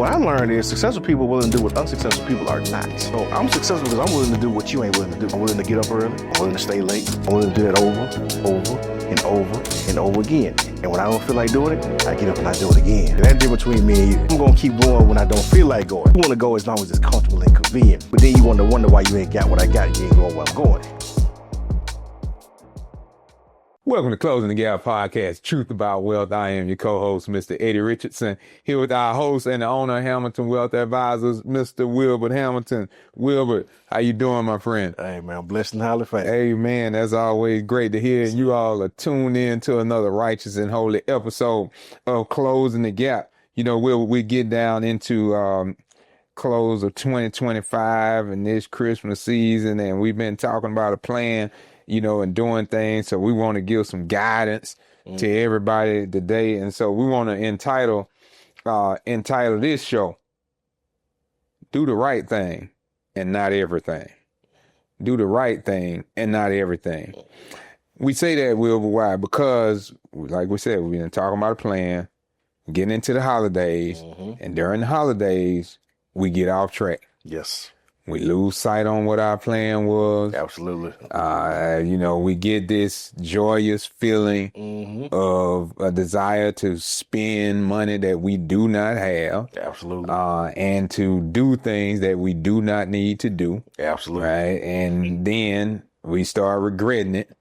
what I learned is successful people are willing to do what unsuccessful people are not. So I'm successful because I'm willing to do what you ain't willing to do. I'm willing to get up early. I'm willing to stay late. I'm willing to do that over again. And when I don't feel like doing it, I get up and I do it again. And that difference between me and you. I'm gonna keep going when I don't feel like going. You wanna go as long as it's comfortable and convenient. But then you wonder why you ain't got what I got. You ain't going where I'm going. Welcome to Closing the Gap Podcast, Truth About Wealth. I am your co-host, Mr. Eddie Richardson, here with our host and the owner of Hamilton Wealth Advisors, Mr. Wilbert Hamilton. Wilbert, how you doing, my friend? Hey, man, I'm blessed and highly favored. Hey, man, as always, great to hear you all are tuned in to another righteous and holy episode of Closing the Gap. You know, we get down into close of 2025 and this Christmas season, and we've been talking about a plan, you know, and doing things. So we want to give some guidance to everybody today. And so we want to entitle this show, Do the Right Thing and Not Everything. Do the right thing and not everything. We say that, Wilbur, why? Because, like we said, we've been talking about a plan, getting into the holidays, and during the holidays, we get off track. Yes. We lose sight on what our plan was. Absolutely. You know, we get this joyous feeling of a desire to spend money that we do not have. Absolutely. And to do things that we do not need to do. Absolutely. Right. And then we start regretting it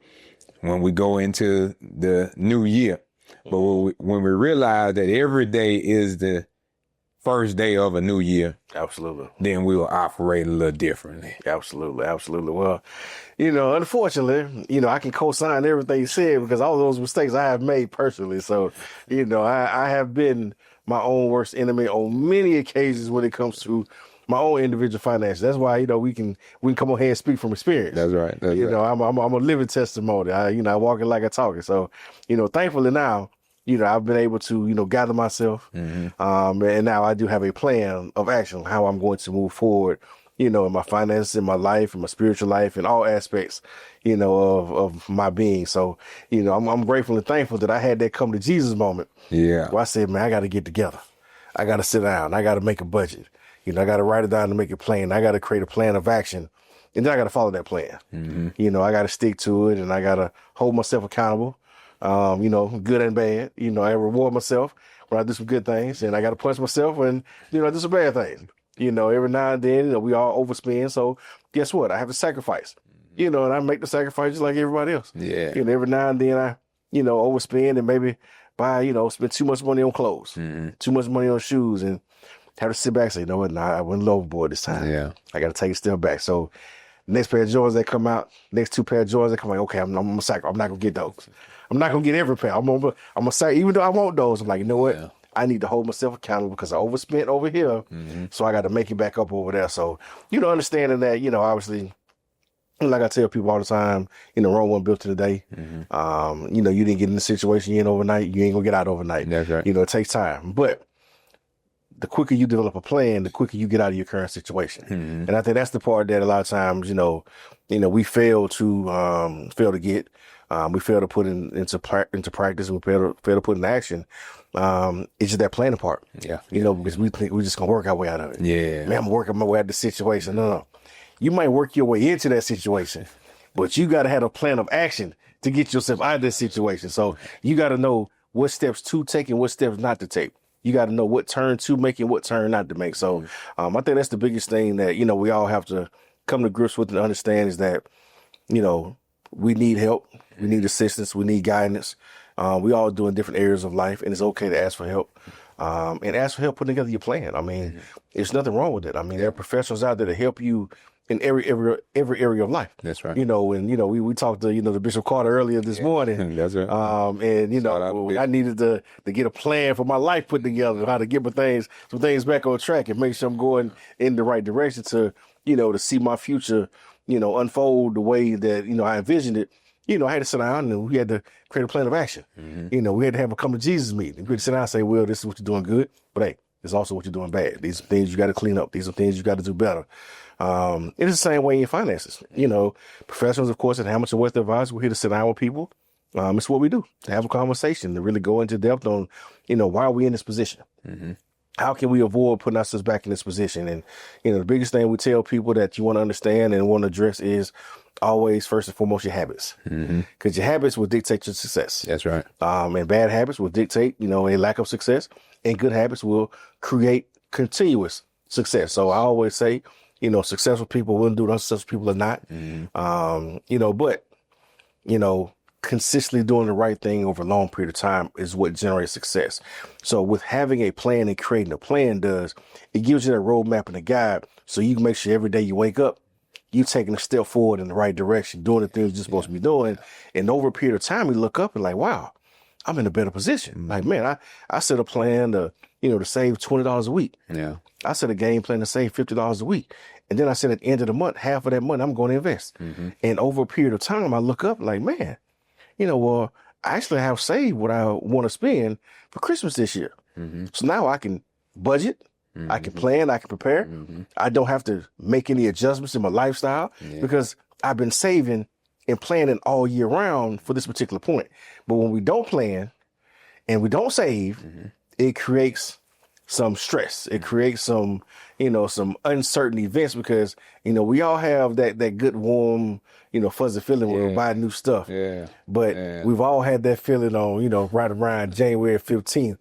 when we go into the new year. But when we realize that every day is the first day of a new year, absolutely, then we will operate a little differently. Absolutely. Well, you know, unfortunately, you know, I can co-sign everything you said because all those mistakes I have made personally. So, you know, I have been my own worst enemy on many occasions when it comes to my own individual finances. That's why, you know, we can come on here and speak from experience. That's right. You know, I'm a living testimony. I walk it like I talk it. So, you know, thankfully now, you know, I've been able to, you know, gather myself. And now I do have a plan of action, how I'm going to move forward, you know, in my finances, in my life, in my spiritual life, in all aspects, you know, of my being. So, you know, I'm grateful and thankful that I had that come to Jesus moment. Yeah. Where I said, man, I got to get together. I got to sit down. I got to make a budget. You know, I got to write it down and make a plan. I got to create a plan of action. And then I got to follow that plan. You know, I got to stick to it and I got to hold myself accountable. You know, good and bad. You know, I reward myself when I do some good things, and I got to punch myself when, you know, I do some bad things. You know, every now and then, you know, we all overspend. So guess what? I have to sacrifice. You know, and I make the sacrifices like everybody else. Yeah. You know, every now and then I, you know, overspend and maybe buy, you know, spend too much money on clothes, too much money on shoes, and have to sit back and say, you know what? Nah, I went overboard this time. Yeah. I got to take a step back. So next pair of Jordans that come out, next two pair of Jordans that come out, okay, I'm not going to get those. I'm not going to get every pair. I'm going to say, even though I want those, I'm like, you know what? Yeah. I need to hold myself accountable because I overspent over here. So I got to make it back up over there. So, you know, understanding that, you know, obviously, like I tell people all the time, you know, Rome wasn't built in a day. You know, you didn't get in the situation you in overnight. You ain't going to get out overnight. That's right. You know, it takes time. But the quicker you develop a plan, the quicker you get out of your current situation. And I think that's the part that a lot of times, you know, we fail to get. We fail to put into practice, and we fail to put in action. It's just that planning part. Yeah. You know, because we think we're just going to work our way out of it. Yeah. Man, I'm working my way out of the situation. No. You might work your way into that situation, but you got to have a plan of action to get yourself out of this situation. So you got to know what steps to take and what steps not to take. You got to know what turn to make and what turn not to make. So I think that's the biggest thing that, you know, we all have to come to grips with and understand is that, you know, we need help. We need assistance. We need guidance. We all do in different areas of life, and it's okay to ask for help. And ask for help putting together your plan. I mean, there's nothing wrong with it. I mean, there are professionals out there to help you in every area of life. That's right. You know, and, you know, we talked to, you know, the Bishop Carter earlier this morning. That's right. And, you know, I needed to get a plan for my life put together, how to get some things back on track and make sure I'm going in the right direction to, you know, to see my future, you know, unfold the way that, you know, I envisioned it. You know, I had to sit down and we had to create a plan of action. You know, we had to have a come to Jesus meeting. We had to sit down and say, well, this is what you're doing good, but hey, this is also what you're doing bad. These are things you got to clean up. These are things you got to do better. It's the same way in your finances. You know, professionals, of course, at Hamilton Wealth Advisors, we're here to sit down with people. It's what we do, to have a conversation, to really go into depth on, you know, why are we in this position? how can we avoid putting ourselves back in this position? And, the biggest thing we tell people that you want to understand and want to address is always, first and foremost, your habits. Because your habits will dictate your success. That's right. And bad habits will dictate, a lack of success. And good habits will create continuous success. So I always say, successful people wouldn't do it, unsuccessful people are not. But, consistently doing the right thing over a long period of time is what generates success. So with having a plan and creating a plan it gives you that roadmap and a guide, so you can make sure every day you wake up, you're taking a step forward in the right direction, doing the things you're supposed to be doing. And over a period of time, you look up and like, wow, I'm in a better position. Like, man, I set a plan to save $20 a week. Yeah. I set a game plan to save $50 a week. And then I said at the end of the month, half of that money I'm going to invest. And over a period of time, I look up like, man, I actually have saved what I want to spend for Christmas this year. So now I can budget, I can plan, I can prepare. I don't have to make any adjustments in my lifestyle because I've been saving and planning all year round for this particular point. But when we don't plan and we don't save, it creates some stress. It creates some uncertain events because, we all have that good, warm, fuzzy feeling when we buy new stuff. Yeah. But we've all had that feeling on, right around January 15th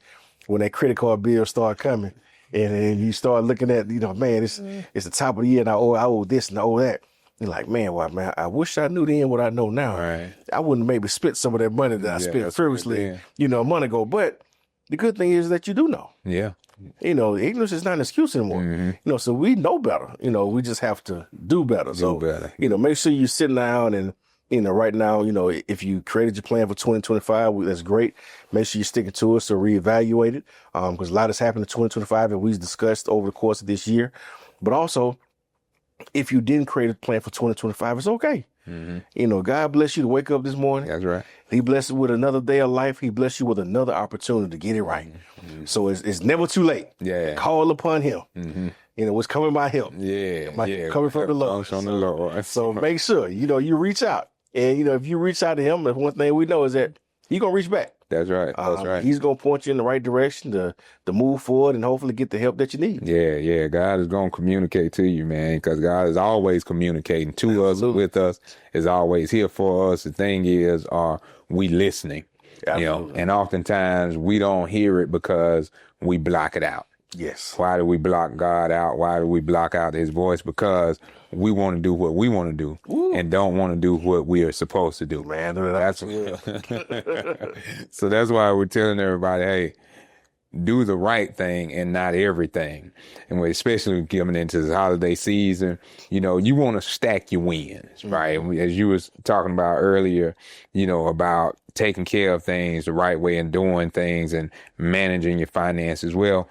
when that credit card bill started coming. And you start looking at, man, it's the top of the year and I owe this and I owe that. You're like, man, I wish I knew then what I know now. Right. I wouldn't maybe split some of that money that I spent previously, a month ago. But the good thing is that you do know. Yeah. Ignorance is not an excuse anymore. So we know better. We just have to do better. Make sure you're sitting down and, right now, if you created your plan for 2025, that's great. Make sure you're sticking to it. So reevaluate it. Because a lot has happened in 2025 and we've discussed over the course of this year. But also, if you didn't create a plan for 2025, it's okay. God bless you to wake up this morning. That's right. He blessed you with another day of life. He blessed you with another opportunity to get it right. So it's never too late. Yeah. Call upon him. What's coming by help. Coming from the Lord. From the Lord. So make sure, you reach out. And, if you reach out to him, the one thing we know is that he's going to reach back. That's right. That's right. He's going to point you in the right direction to move forward and hopefully get the help that you need. Yeah. God is going to communicate to you, man, because God is always communicating to us, with us, is always here for us. The thing is, are we listening? Absolutely. And oftentimes we don't hear it because we block it out. Yes. Why do we block God out? Why do we block out his voice? Because we want to do what we want to do and don't want to do what we are supposed to do. Man, that's So that's why we're telling everybody, hey, do the right thing and not everything. And especially coming into this holiday season, you want to stack your wins, right? As you was talking about earlier, about taking care of things the right way and doing things and managing your finances well.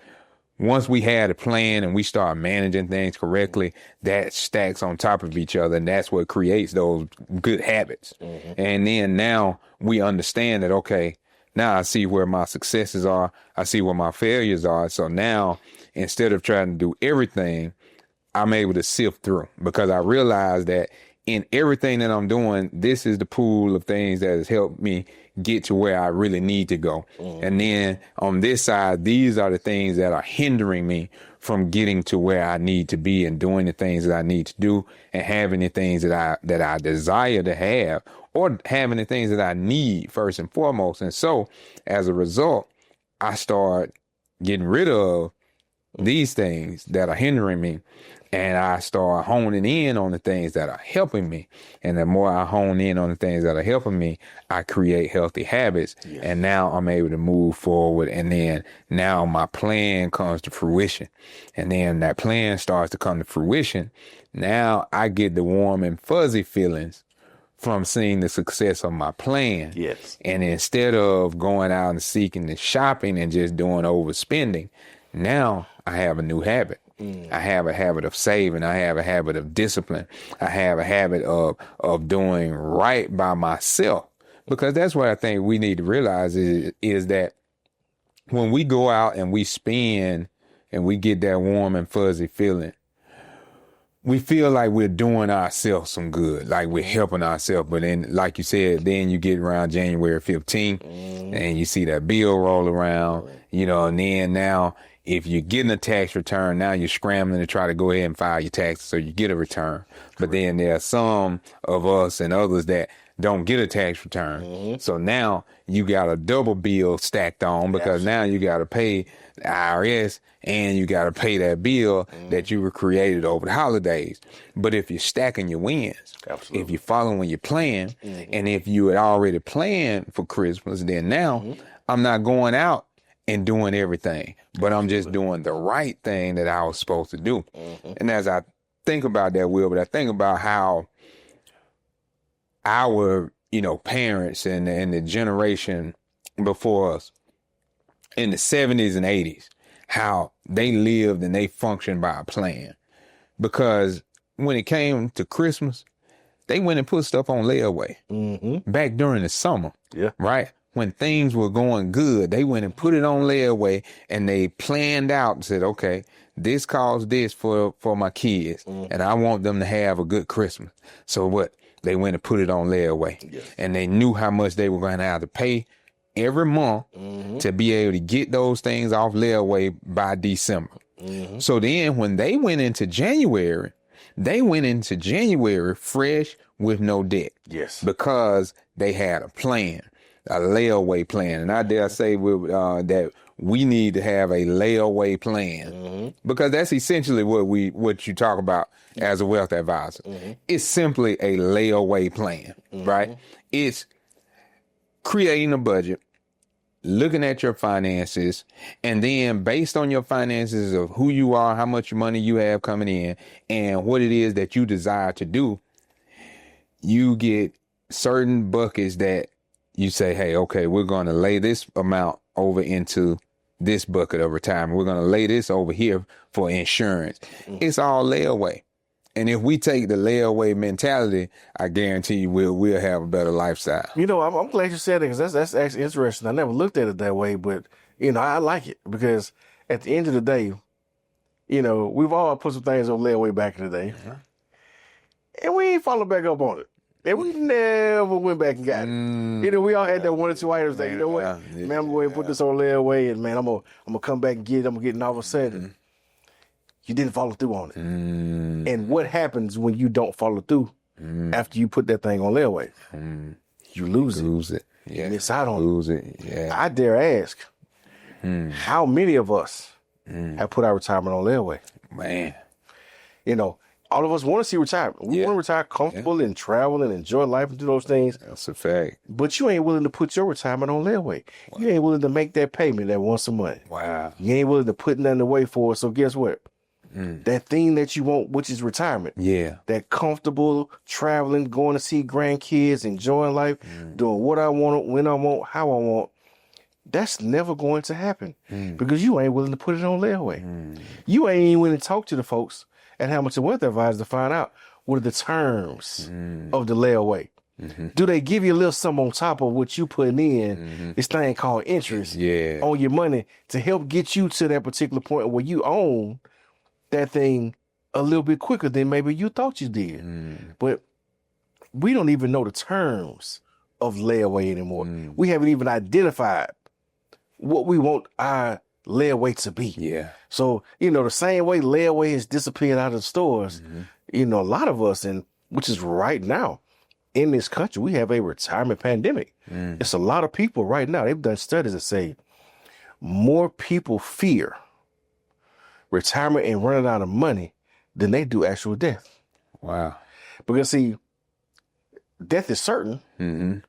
Once we had a plan and we start managing things correctly, that stacks on top of each other, and that's what creates those good habits. And then now we understand that, okay, now I see where my successes are. I see where my failures are. So now, instead of trying to do everything, I'm able to sift through because I realize that in everything that I'm doing, this is the pool of things that has helped me get to where I really need to go. And then on this side, these are the things that are hindering me from getting to where I need to be and doing the things that I need to do and having the things that I desire to have or having the things that I need first and foremost. And so as a result, I start getting rid of these things that are hindering me. And I start honing in on the things that are helping me. And the more I hone in on the things that are helping me, I create healthy habits. Yes. And now I'm able to move forward. And then now my plan comes to fruition. And then that plan starts to come to fruition. Now I get the warm and fuzzy feelings from seeing the success of my plan. Yes. And instead of going out and seeking the shopping and just doing overspending, now I have a new habit. I have a habit of saving. I have a habit of discipline. I have a habit of doing right by myself. Because that's what I think we need to realize is that when we go out and we spend and we get that warm and fuzzy feeling, we feel like we're doing ourselves some good, like we're helping ourselves. But then, like you said, then you get around January 15th and you see that bill roll around, and then now If you're getting a tax return, now you're scrambling to try to go ahead and file your taxes so you get a return. But then there are some of us and others that don't get a tax return. So now you got a double bill stacked on because now you got to pay the IRS and you got to pay that bill that you were created over the holidays. But if you're stacking your wins, if you're following your plan, and if you had already planned for Christmas, then now I'm not going out and doing everything, but I'm just doing the right thing that I was supposed to do. And as I think about that, Will, but I think about how our, parents and the generation before us in the 70s and 80s, how they lived and they functioned by a plan. Because when it came to Christmas, they went and put stuff on layaway back during the summer. Yeah. Right? When things were going good, they went and put it on layaway and they planned out and said, okay, this costs this for my kids and I want them to have a good Christmas. So what? They went and put it on layaway and they knew how much they were going to have to pay every month to be able to get those things off layaway by December. So then when they went into January, fresh with no debt. Yes. Because they had a plan, a layaway plan. And I dare say that we need to have a layaway plan because that's essentially what you talk about as a wealth advisor. It's simply a layaway plan, right? It's creating a budget, looking at your finances, and then based on your finances of who you are, how much money you have coming in, and what it is that you desire to do, you get certain buckets that you say, hey, okay, we're going to lay this amount over into this bucket of retirement. We're going to lay this over here for insurance. It's all layaway. And if we take the layaway mentality, I guarantee you we'll have a better lifestyle. I'm glad you said it because that's actually interesting. I never looked at it that way, but, I like it because at the end of the day, we've all put some things on layaway back in the day and we ain't followed back up on it. And we never went back and got it. We all had that one or two items that, man, I'm going to put this on layaway and, man, I'm gonna come back and get it. I'm going to get it, and all of a sudden, you didn't follow through on it. And what happens when you don't follow through after you put that thing on layaway? You lose it. Lose it. Yeah. You miss out on Lose it. Yeah. I dare ask, how many of us have put our retirement on layaway? Man. All of us want to see retirement. We want to retire comfortable and travel and enjoy life and do those things. That's a fact. But you ain't willing to put your retirement on layaway. Wow. You ain't willing to make that payment that once a month. Wow. You ain't willing to put nothing away for it. So guess what? That thing that you want, which is retirement. Yeah. That comfortable traveling, going to see grandkids, enjoying life, doing what I want, when I want, how I want. That's never going to happen because you ain't willing to put it on layaway. You ain't even willing to talk to the folks at Hamilton Wealth Advisors to find out what are the terms of the layaway. Do they give you a little something on top of what you putting in, this thing called interest on your money to help get you to that particular point where you own that thing a little bit quicker than maybe you thought you did. But we don't even know the terms of layaway anymore. We haven't even identified what we want our layaway to be. Yeah. So, the same way layaway has disappeared out of the stores, a lot of us, and which is right now in this country, we have a retirement pandemic. It's a lot of people right now. They've done studies that say more people fear retirement and running out of money than they do actual death. Wow. Because see, death is certain,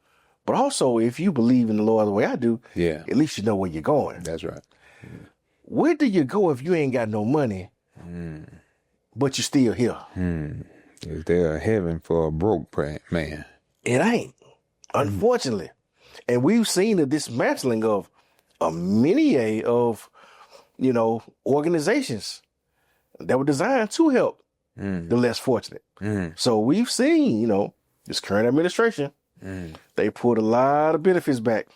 but also if you believe in the Lord the way I do, at least you know where you're going. That's right. Where do you go if you ain't got no money, but you're still here? Is there a heaven for a broke man? It ain't, unfortunately. And we've seen the dismantling of a many of, organizations that were designed to help the less fortunate. So we've seen, this current administration, they pulled a lot of benefits back.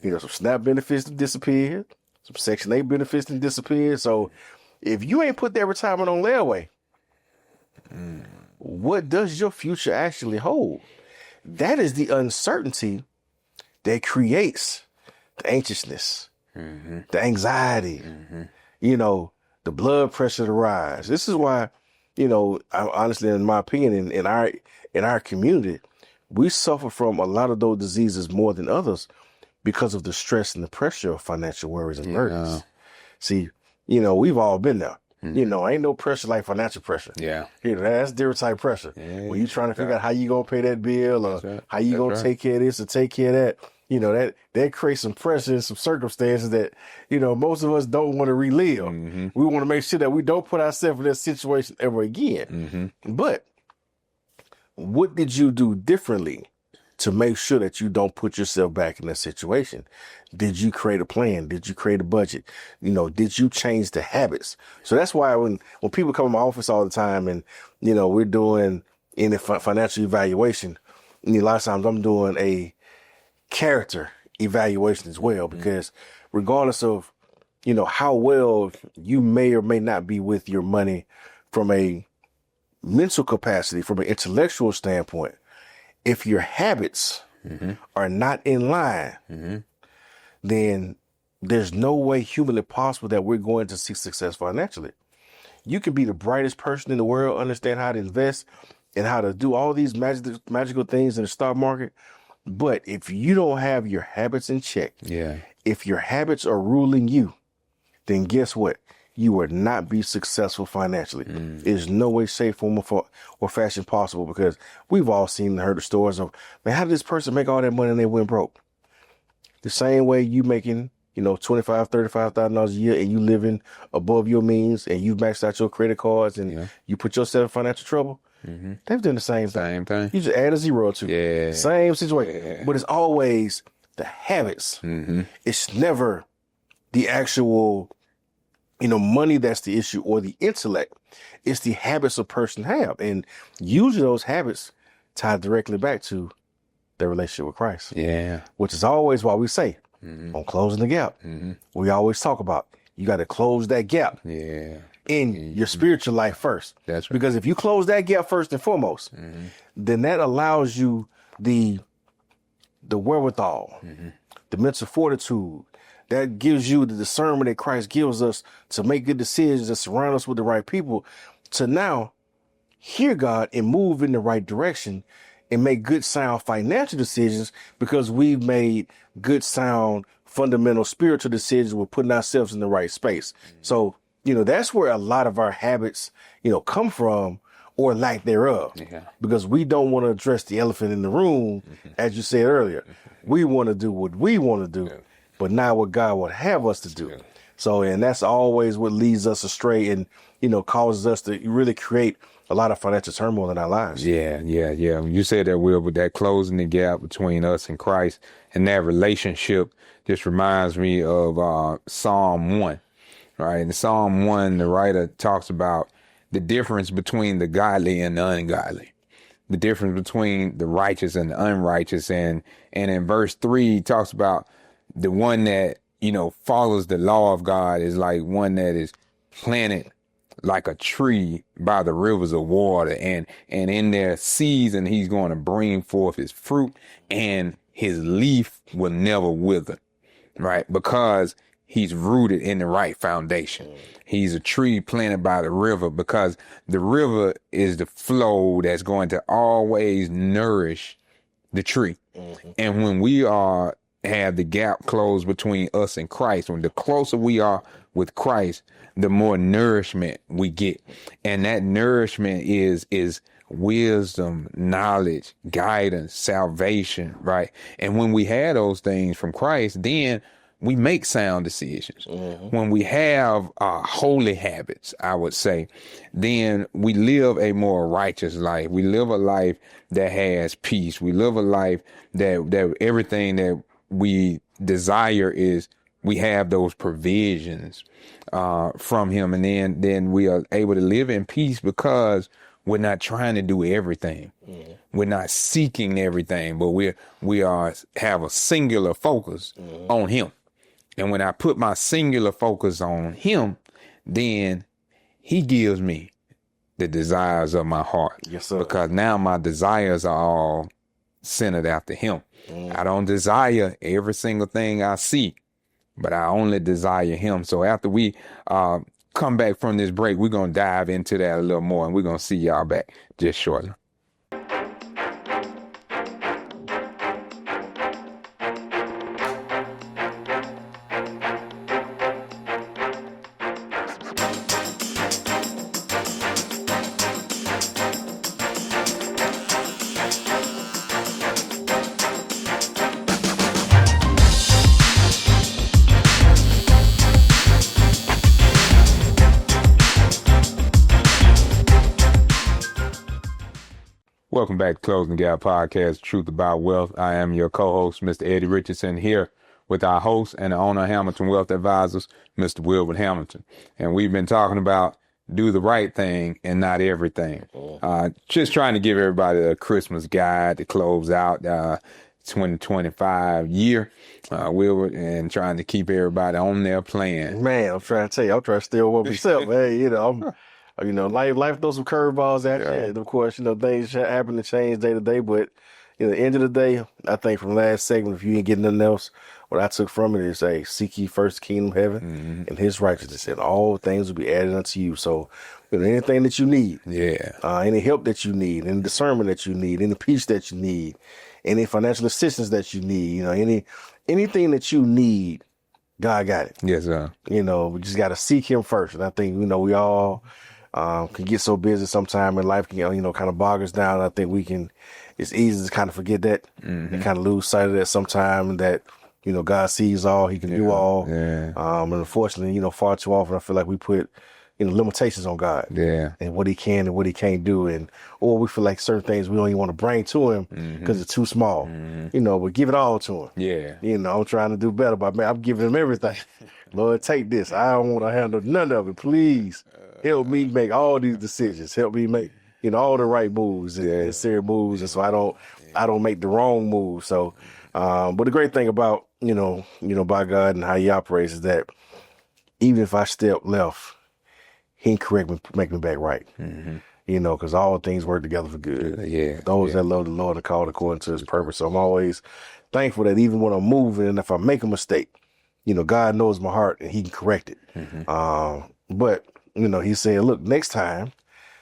Some SNAP benefits disappeared. Some Section 8 benefits disappeared. So if you ain't put that retirement on layaway, what does your future actually hold? That is the uncertainty that creates the anxiousness, the anxiety, the blood pressure to rise. This is why, honestly, in my opinion, in our community, we suffer from a lot of those diseases more than others because of the stress and the pressure of financial worries and burdens. See, we've all been there. Ain't no pressure like financial pressure. Yeah. That's different type of pressure. Yeah, when you trying to figure out how you gonna pay that bill or how you gonna right. take care of this or take care of that, that creates some pressure and some circumstances that, most of us don't want to relive. We want to make sure that we don't put ourselves in that situation ever again. But what did you do differently to make sure that you don't put yourself back in that situation? Did you create a plan? Did you create a budget? Did you change the habits? So that's why when people come in my office all the time and, we're doing any financial evaluation, a lot of times I'm doing a character evaluation as well, because regardless of, how well you may or may not be with your money from a mental capacity, from an intellectual standpoint, if your habits are not in line, then there's no way humanly possible that we're going to see success financially. You can be the brightest person in the world, understand how to invest and how to do all these magical things in the stock market. But if you don't have your habits in check, if your habits are ruling you, then guess what? You will not be successful financially. There's no way, shape, form, or fashion possible, because we've all seen and heard the stories of, man, how did this person make all that money and they went broke? The same way you making, $25,000, $35,000 a year and you living above your means and you've maxed out your credit cards and you put yourself in financial trouble. They've done the same thing. You just add a zero to it. Same situation. But it's always the habits. It's never the actual money that's the issue or the intellect. It's the habits a person have. And usually those habits tie directly back to their relationship with Christ. Which is always why we say on closing the gap. We always talk about you got to close that gap in your spiritual life first. That's right. Because if you close that gap first and foremost, then that allows you the wherewithal, the mental fortitude, that gives you the discernment that Christ gives us to make good decisions and surround us with the right people to now hear God and move in the right direction and make good, sound financial decisions, because we've made good, sound, fundamental spiritual decisions. We're putting ourselves in the right space. So, that's where a lot of our habits, come from, or lack thereof, because we don't want to address the elephant in the room. As you said earlier, we want to do what we want to do, but not what God would have us to do. So, and that's always what leads us astray and, causes us to really create a lot of financial turmoil in our lives. Yeah. You said that, Will, but that closing the gap between us and Christ and that relationship just reminds me of Psalm 1, right? In Psalm 1, the writer talks about the difference between the godly and the ungodly, the difference between the righteous and the unrighteous. And in verse 3, he talks about the one that, follows the law of God is like one that is planted like a tree by the rivers of water, and in their season, he's going to bring forth his fruit and his leaf will never wither, right? Because he's rooted in the right foundation. He's a tree planted by the river, because the river is the flow that's going to always nourish the tree. And when we have the gap closed between us and Christ, when the closer we are with Christ, the more nourishment we get. And that nourishment is wisdom, knowledge, guidance, salvation, right? And when we have those things from Christ, then we make sound decisions. When we have holy habits, I would say, then we live a more righteous life. We live a life that has peace. We live a life that everything that we desire is, we have those provisions from him. And then we are able to live in peace because we're not trying to do everything. We're not seeking everything, but we have a singular focus on him. And when I put my singular focus on him, then he gives me the desires of my heart. Yes, sir. Because now my desires are all centered after him. I don't desire every single thing I see but I only desire him. So after we come back from this break, we're going to dive into that a little more, and we're going to see y'all back just shortly. Welcome back to Closing the Gap Podcast, Truth About Wealth. I am your co-host, Mr. Eddie Richardson, here with our host and the owner of Hamilton Wealth Advisors, Mr. Wilbert Hamilton. And we've been talking about do the right thing and not everything. Just trying to give everybody a Christmas guide to close out 2025 year, Wilbert, and trying to keep everybody on their plan. Man, I'm trying to tell you, I'm trying to stay with myself, man. Life throws some curveballs at you. And of course, things happen to change day to day. But at the end of the day, I think from last segment, if you ain't getting nothing else, what I took from it is, seek ye first the kingdom of heaven and his righteousness, and all things will be added unto you. So, anything that you need, any help that you need, any discernment that you need, any peace that you need, any financial assistance that you need, anything that you need, God got it. Yes, sir. We just got to seek him first. And I think, we all can get so busy sometime in life, can kind of bog us down. I think it's easy to kind of forget that and kind of lose sight of that sometime, that, God sees all, he can do all. Yeah. And unfortunately, far too often I feel like we put, limitations on God and what he can and what he can't do. Or we feel like certain things we don't even want to bring to him because it's too small, but give it all to him. Yeah. I'm trying to do better, but man, I'm giving him everything. Lord, take this. I don't want to handle none of it. Please help me make all these decisions. Help me make, all the right moves and serious moves. And so I don't make the wrong moves. So, but the great thing about, by God and how he operates is that even if I step left, he can correct me, make me back right. Because all things work together for good. Those that love the Lord are called according to his purpose. So I'm always thankful that even when I'm moving and if I make a mistake, God knows my heart and he can correct it. But, he's saying, look, next time,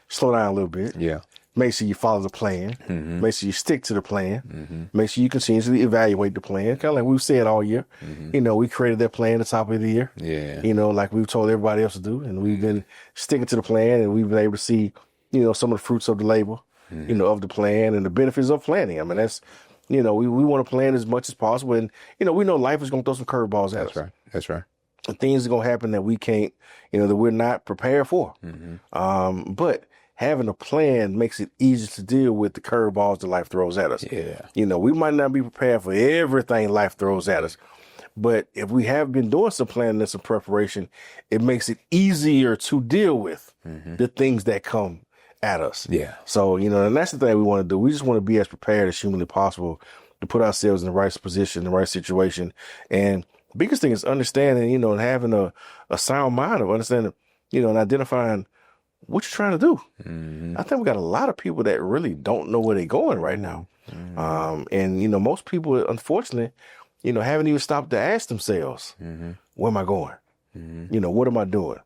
slow down a little bit. Yeah. Make sure you follow the plan. Make sure you stick to the plan. Make sure you continuously evaluate the plan. Kind of like we've said all year. We created that plan at the top of the year. Yeah. Like we've told everybody else to do. And we've been sticking to the plan, and we've been able to see, some of the fruits of the labor, of the plan and the benefits of planning. I mean, that's, we want to plan as much as possible. And, we know life is going to throw some curveballs at us. That's right. And things are going to happen that we can't, that we're not prepared for. But having a plan makes it easier to deal with the curveballs that life throws at us. Yeah. We might not be prepared for everything life throws at us, but if we have been doing some planning and some preparation, it makes it easier to deal with the things that come at us. Yeah. So, and that's the thing we want to do. We just want to be as prepared as humanly possible to put ourselves in the right position, the right situation. And the biggest thing is understanding, and having a sound mind of understanding, and identifying what you're trying to do. I think we got a lot of people that really don't know where they're going right now. And, most people, unfortunately, haven't even stopped to ask themselves, where am I going? What am I doing?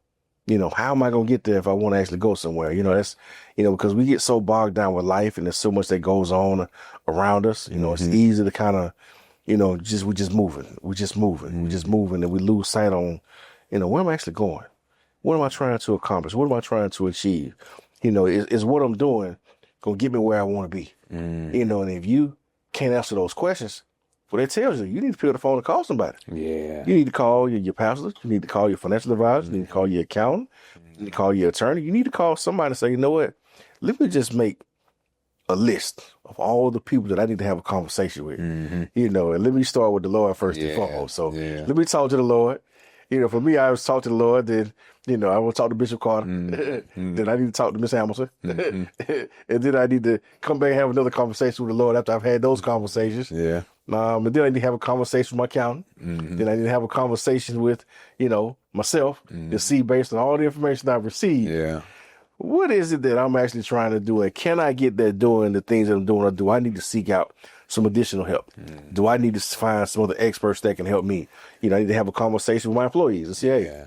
How am I going to get there if I want to actually go somewhere? That's, because we get so bogged down with life and there's so much that goes on around us. It's easy to kind of, we're just moving and we lose sight on, where am I actually going? What am I trying to accomplish? What am I trying to achieve? Is what I'm doing going to get me where I want to be? And if you can't answer those questions, well, it tells you need to pick up the phone and call somebody. Yeah. You need to call your pastor. You need to call your financial advisor. You need to call your accountant. You need to call your attorney. You need to call somebody and say, you know what? Let me just make a list of all the people that I need to have a conversation with. And let me start with the Lord first and foremost. So let me talk to the Lord. For me, I was talk to the Lord, then, I will talk to Bishop Carter. Then I need to talk to Miss Hamilton. And then I need to come back and have another conversation with the Lord after I've had those conversations. Yeah. And then I need to have a conversation with my accountant. Then I need to have a conversation with, myself to see, based on all the information I've received, what is it that I'm actually trying to do? And can I get there doing the things that I'm doing? Or do I need to seek out some additional help? Do I need to find some other experts that can help me? I need to have a conversation with my employees and say, hey,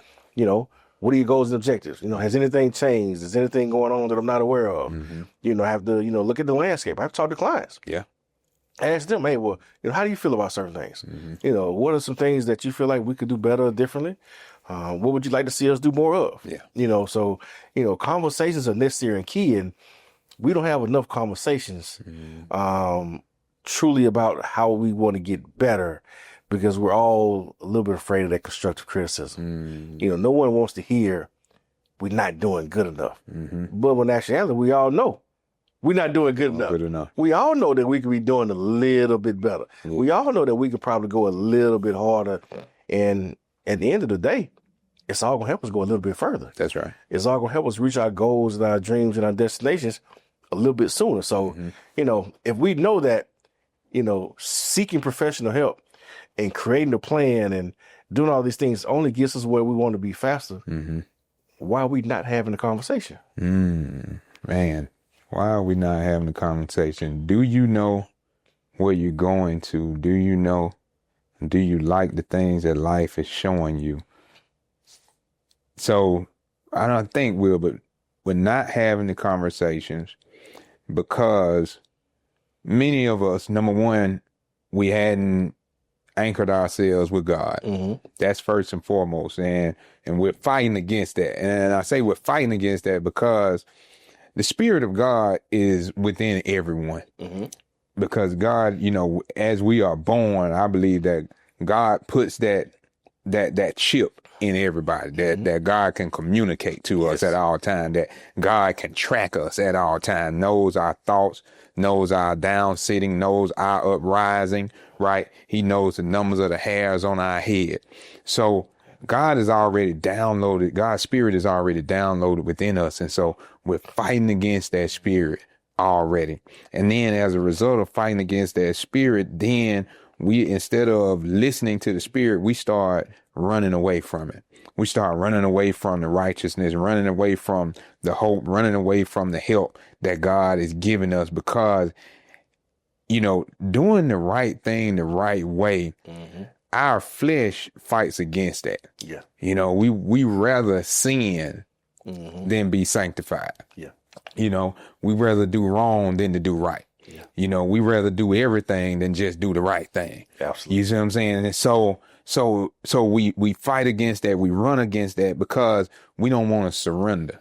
what are your goals and objectives? Has anything changed? Is anything going on that I'm not aware of? I have to, look at the landscape. I have to talk to clients. Yeah. Ask them, hey, well, how do you feel about certain things? What are some things that you feel like we could do better or differently? What would you like to see us do more of? Yeah. So, conversations are necessary and key, and we don't have enough conversations truly about how we want to get better, because we're all a little bit afraid of that constructive criticism. No one wants to hear we're not doing good enough. But when actually we all know we're not doing good enough. We all know that we could be doing a little bit better. We all know that we could probably go a little bit harder. And at the end of the day, it's all going to help us go a little bit further. That's right. It's all going to help us reach our goals and our dreams and our destinations a little bit sooner. So, if we know that, seeking professional help and creating a plan and doing all these things only gets us where we want to be faster, why are we not having a conversation? Man, why are we not having a conversation? Do you know where you're going to? Do you like the things that life is showing you? So I don't think but we're not having the conversations because many of us, number one, we hadn't anchored ourselves with God. That's first and foremost. And we're fighting against that. And I say we're fighting against that because the Spirit of God is within everyone. Because God, as we are born, I believe that God puts that chip in everybody, that God can communicate to us at all time, that God can track us at all time, knows our thoughts, knows our down sitting, knows our uprising, right? He knows the numbers of the hairs on our head. So God is already downloaded. God's Spirit is already downloaded within us. And so we're fighting against that Spirit already. And then as a result of fighting against that Spirit, then we, instead of listening to the Spirit, we start running away from it. We start running away from the righteousness, running away from the hope, running away from the help that God is giving us because, doing the right thing the right way, our flesh fights against that. Yeah. We rather sin than be sanctified. Yeah. We rather do wrong than to do right. Yeah. We rather do everything than just do the right thing. Absolutely. You see what I'm saying? And so we fight against that. We run against that because we don't want to surrender.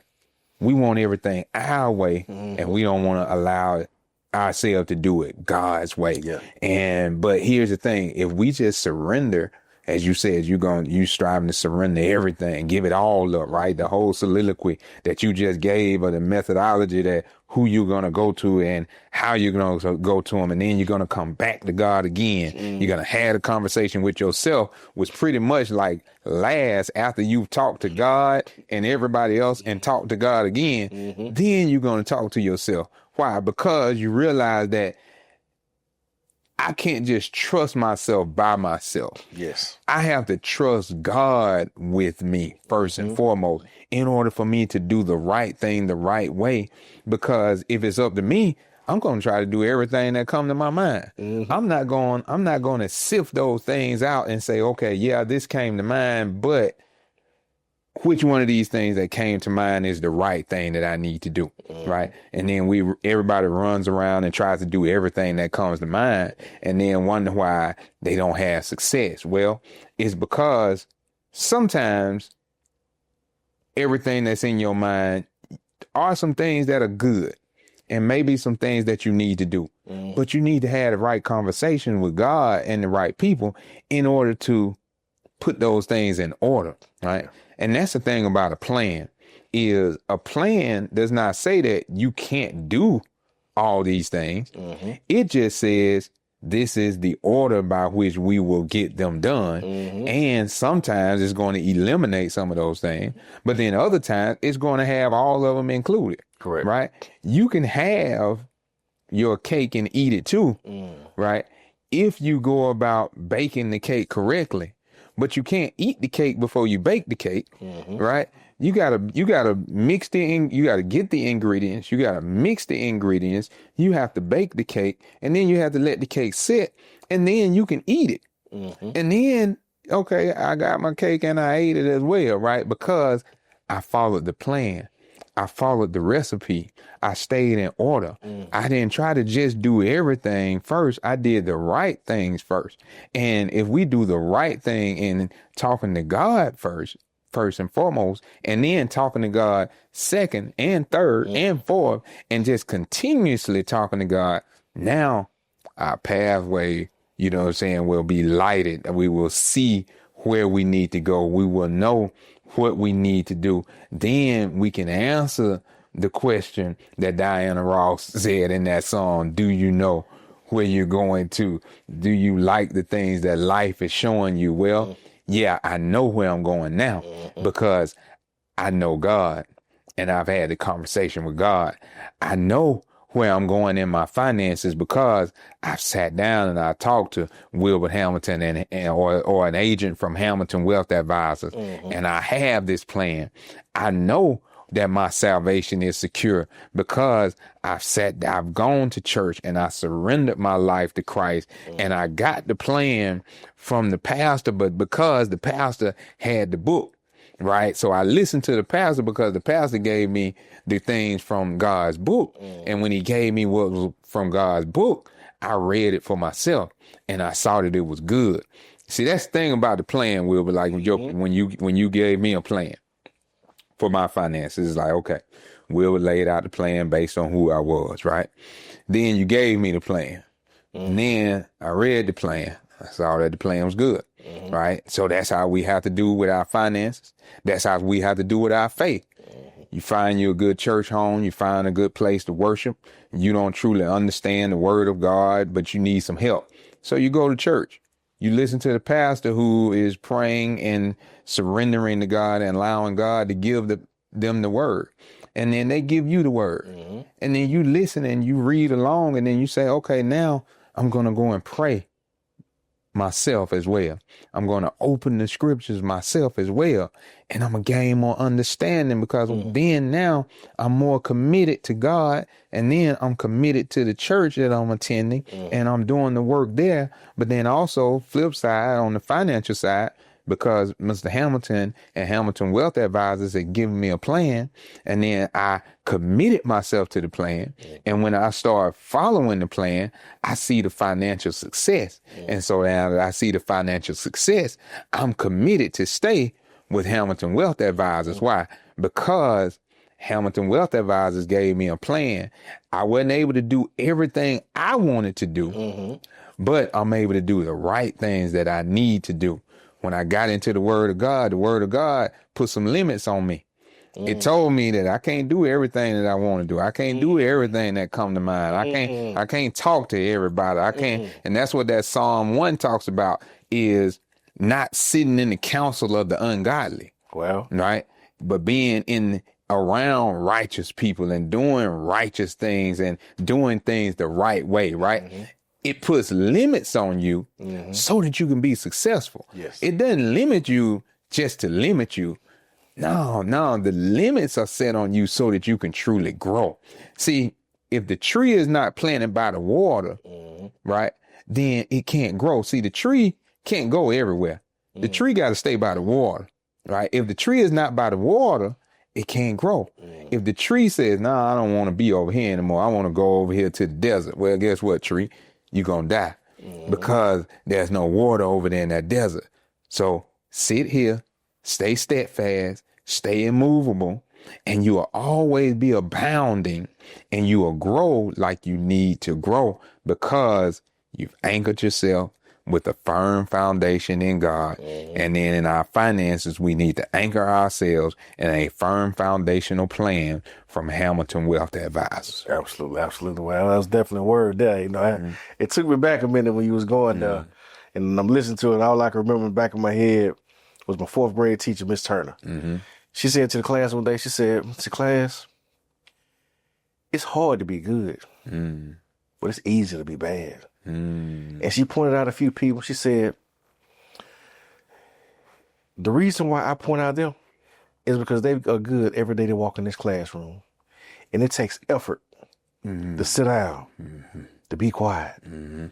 We want everything our way, and we don't want to allow ourselves to do it God's way. Yeah. But here's the thing: if we just surrender, as you said, you striving to surrender everything, give it all up, right? The whole soliloquy that you just gave, or the methodology that who you're going to go to and how you're going to go to him. And then you're going to come back to God again. You're going to have a conversation with yourself, which pretty much like lasts after you've talked to God and everybody else and talked to God again. Then you're going to talk to yourself. Why? Because you realize that I can't just trust myself by myself. Yes. I have to trust God with me first and foremost in order for me to do the right thing the right way. Because if it's up to me, I'm going to try to do everything that comes to my mind. I'm not going to sift those things out and say, okay, yeah, this came to mind, but which one of these things that came to mind is the right thing that I need to do, right? And then everybody runs around and tries to do everything that comes to mind and then wonder why they don't have success. Well, it's because sometimes everything that's in your mind are some things that are good and maybe some things that you need to do. But you need to have the right conversation with God and the right people in order to put those things in order, right? And that's the thing about a plan, is a plan does not say that you can't do all these things. It just says this is the order by which we will get them done. And sometimes it's going to eliminate some of those things, but then other times it's going to have all of them included. Correct. Right? You can have your cake and eat it too, right? If you go about baking the cake correctly. But you can't eat the cake before you bake the cake, right? You gotta mix you gotta get the ingredients. You gotta mix the ingredients. You have to bake the cake, and then you have to let the cake sit, and then you can eat it. And then, okay, I got my cake and I ate it as well, right? Because I followed the plan. I followed the recipe. I stayed in order. I didn't try to just do everything first. I did the right things first. And if we do the right thing in talking to God first and foremost, and then talking to God second and third and fourth, and just continuously talking to God, now our pathway, you know what I'm saying, will be lighted. We will see where we need to go. We will know what we need to do. Then we can answer the question that Diana Ross said in that song, do you know where you're going to? Do you like the things that life is showing you? Well, yeah, I know where I'm going now because I know God and I've had the conversation with God. I know where I'm going in my finances because I've sat down and I talked to Wilbert Hamilton or an agent from Hamilton Wealth Advisors, and I have this plan. I know that my salvation is secure because I've gone to church and I surrendered my life to Christ, and I got the plan from the pastor, but because the pastor had the book, right? So I listened to the pastor because the pastor gave me the things from God's book. And when he gave me what was from God's book, I read it for myself and I saw that it was good. See, that's the thing about the plan, Wilbur, like when you gave me a plan for my finances, it's like, okay, Wilbur laid out the plan based on who I was, right? Then you gave me the plan. And then I read the plan. I saw that the plan was good, right? So that's how we have to do with our finances. That's how we have to do with our faith. You find you a good church home. You find a good place to worship. You don't truly understand the word of God, but you need some help. So you go to church. You listen to the pastor who is praying and surrendering to God and allowing God to give them the word. And then they give you the word. And then you listen and you read along, and then you say, okay, now I'm going to go and pray myself as well. I'm going to open the scriptures myself as well. And I'm going to gain more understanding because then now I'm more committed to God. And then I'm committed to the church that I'm attending and I'm doing the work there. But then also flip side on the financial side, because Mr. Hamilton and Hamilton Wealth Advisors had given me a plan, and then I committed myself to the plan. And when I start following the plan, I see the financial success. And so now that I see the financial success, I'm committed to stay with Hamilton Wealth Advisors. Why? Because Hamilton Wealth Advisors gave me a plan. I wasn't able to do everything I wanted to do, but I'm able to do the right things that I need to do. When I got into the Word of God put some limits on me. It told me that I can't do everything that I want to do. I can't do everything that come to mind. I can't talk to everybody. I can't. And that's what that Psalm 1 talks about, is not sitting in the counsel of the ungodly. Well, right. But being around righteous people and doing righteous things and doing things the right way. Right. It puts limits on you so that you can be successful. Yes. It doesn't limit you just to limit you. No, the limits are set on you so that you can truly grow. See, if the tree is not planted by the water, right, then it can't grow. See, the tree can't go everywhere. The tree got to stay by the water, right? If the tree is not by the water, it can't grow. If the tree says, I don't want to be over here anymore, I want to go over here to the desert. Well, guess what, tree? You're going to die because there's no water over there in that desert. So sit here, stay steadfast, stay immovable, and you will always be abounding, and you will grow like you need to grow because you've anchored yourself with a firm foundation in God. And then in our finances, we need to anchor ourselves in a firm foundational plan from Hamilton Wealth Advisors. Absolutely, absolutely. Well, that was definitely a word there. You know, it took me back a minute when you was going there, and I'm listening to it. And all I can remember in the back of my head was my fourth grade teacher, Miss Turner. She said to the class one day, she said, to class, it's hard to be good, but it's easy to be bad. And she pointed out a few people. She said, the reason why I point out them is because they are good every day to walk in this classroom. And it takes effort to sit down, to be quiet,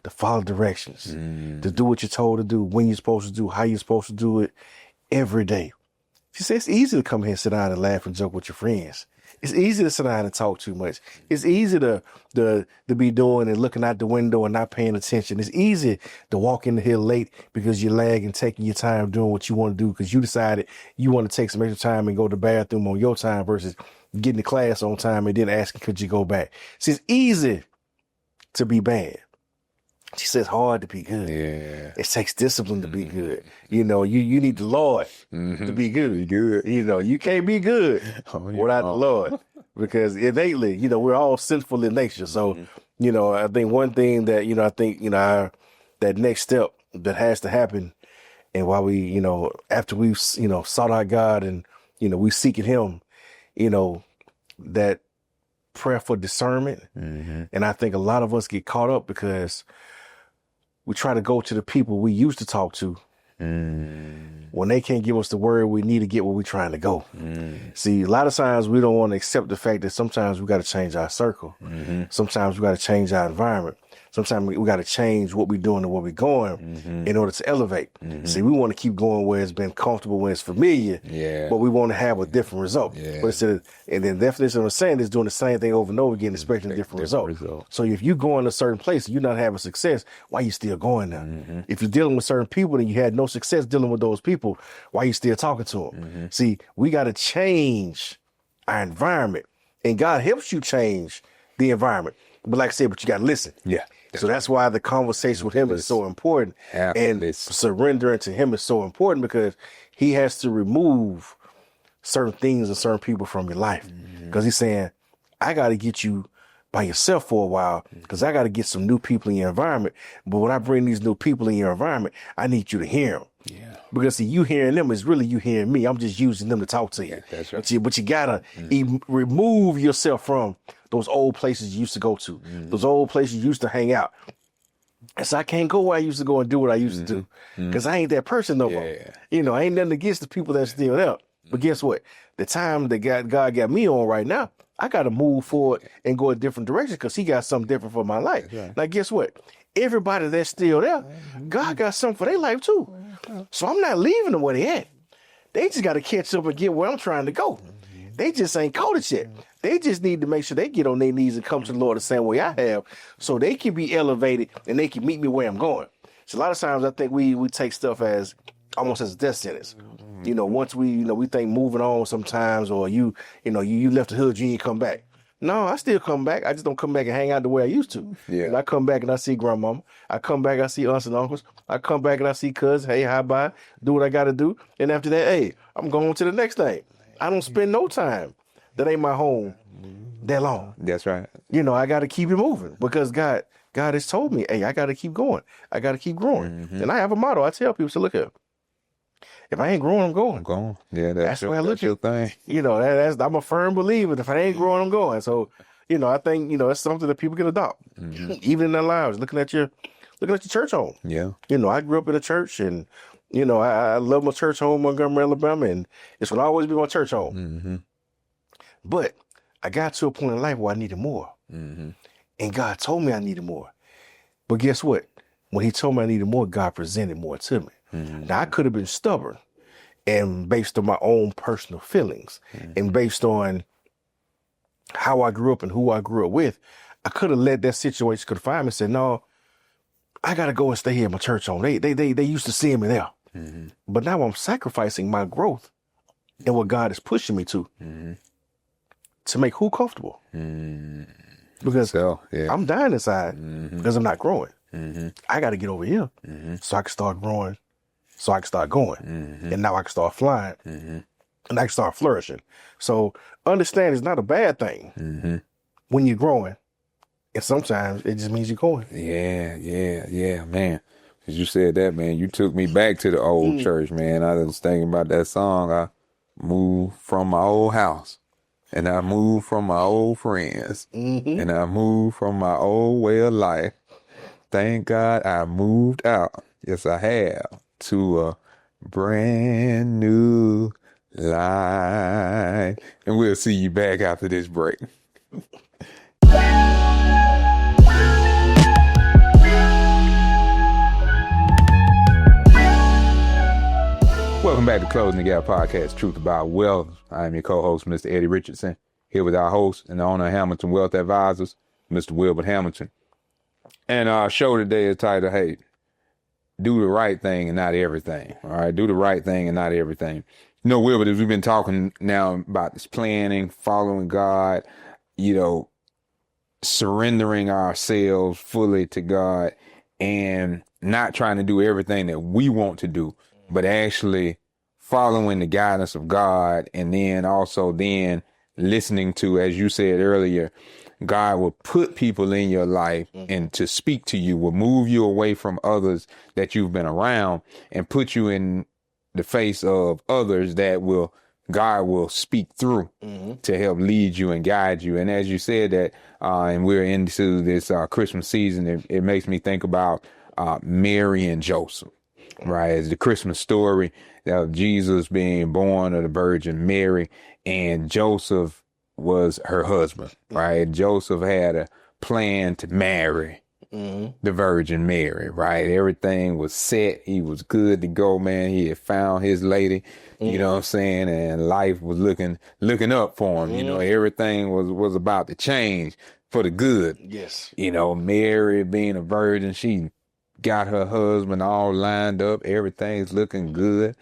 to follow directions, to do what you're told to do, when you're supposed to do, how you're supposed to do it every day. She said it's easy to come here and sit down and laugh and joke with your friends. It's easy to sit down and talk too much. It's easy to be doing and looking out the window and not paying attention. It's easy to walk in here late because you're lagging, taking your time doing what you want to do because you decided you want to take some extra time and go to the bathroom on your time versus getting to class on time and then asking could you go back. See, it's easy to be bad. She says hard to be good. Yeah. It takes discipline to be good. You know, you need the Lord to be good. Be good. You know, you can't be good without the Lord because innately, you know, we're all sinful in nature. So, you know, I think one thing that, you know, that next step that has to happen and while we, you know, after we've, you know, sought our God and, you know, we seeking him, you know, that prayer for discernment. And I think a lot of us get caught up because we try to go to the people we used to talk to when they can't give us the word we need to get where we're trying to go. See, a lot of times we don't want to accept the fact that sometimes we got to change our circle. Sometimes we got to change our environment. Sometimes we got to change what we're doing and where we're going in order to elevate. See, we want to keep going where it's been comfortable, where it's familiar, but we want to have a different result. But instead of, and the definition of saying is doing the same thing over and over again, expecting a different result. So if you go in a certain place and you're not having success, why you still going there? If you're dealing with certain people and you had no success dealing with those people, why you still talking to them? See, we got to change our environment, and God helps you change the environment. But like I said, but you got to listen. So that's why the conversation with him is so important, and surrendering to him is so important because he has to remove certain things and certain people from your life. Because he's saying, I got to get you by yourself for a while because I got to get some new people in your environment. But when I bring these new people in your environment, I need you to hear them. Because see, you hearing them is really you hearing me. I'm just using them to talk to you. That's right. But you gotta remove yourself from those old places you used to go to, those old places you used to hang out. And so I can't go where I used to go and do what I used to do because I ain't that person no more. You know, I ain't nothing against the people that's still there. But guess what? The time that God got me on right now, I got to move forward and go a different direction because he got something different for my life. Now, guess what? Everybody that's still there, God got something for their life too. So I'm not leaving them where they at. They just got to catch up and get where I'm trying to go. They just ain't caught it yet. They just need to make sure they get on their knees and come to the Lord the same way I have so they can be elevated and they can meet me where I'm going. So a lot of times I think we take stuff as almost as a death sentence. You know, once we think moving on sometimes or you left the hood, you ain't come back. No, I still come back. I just don't come back and hang out the way I used to. And I come back and I see grandmama. I come back, I see aunts and uncles. I come back and I see cousins. Hey, hi, bye. Do what I got to do. And after that, hey, I'm going to the next thing. I don't spend no time that ain't my home that long. That's right. You know, I got to keep it moving because God has told me, hey, I got to keep going. I got to keep growing. And I have a motto. I tell people, so look here. If I ain't growing, I'm going. I'm going. Yeah, that's the way I look at your thing. You know, I'm a firm believer. If I ain't growing, I'm going. So, you know, I think, you know, it's something that people can adopt, even in their lives. Looking at your church home. Yeah. You know, I grew up in a church, and you know, I love my church home, Montgomery, Alabama, and it's gonna always be my church home. But I got to a point in life where I needed more, and God told me I needed more. But guess what? When He told me I needed more, God presented more to me. Now, I could have been stubborn and based on my own personal feelings and based on how I grew up and who I grew up with, I could have let that situation confine me and said, no, I got to go and stay here in my church home. They used to see me there. But now I'm sacrificing my growth and what God is pushing me to make who comfortable? Because I'm dying inside because I'm not growing. I got to get over here so I can start growing. So I can start going, and now I can start flying, and I can start flourishing. So understand it's not a bad thing when you're growing, and sometimes it just means you're going. Yeah, man. As you said that, man, you took me back to the old church, man. I was thinking about that song. I moved from my old house, and I moved from my old friends, and I moved from my old way of life. Thank God I moved out. Yes, I have. To a brand new live. And we'll see you back after this break. Welcome back to Closing the Gap Podcast, Truth About Wealth. I am your co-host, Mr. Eddie Richardson, here with our host and the owner of Hamilton Wealth Advisors, Mr. Wilbert Hamilton. And our show today is titled, hey, do the right thing and not everything. All right, do the right thing and not everything. You know, Wilbert, as we've been talking now about this planning, following God, surrendering ourselves fully to God and not trying to do everything that we want to do, but actually following the guidance of God, and then also listening to, as you said earlier, God will put people in your life and to speak to you, will move you away from others that you've been around and put you in the face of others that God will speak through to help lead you and guide you. And as you said that, and we're into this Christmas season, it makes me think about Mary and Joseph, right? It's the Christmas story of Jesus being born of the Virgin Mary, and Joseph was her husband, right? Joseph had a plan to marry the Virgin Mary, right? Everything was set. He was good to go, man. He had found his lady, you know what I'm saying? And life was looking up for him. You know, everything was about to change for the good. Yes. You know, Mary being a virgin, she got her husband all lined up. Everything's looking good,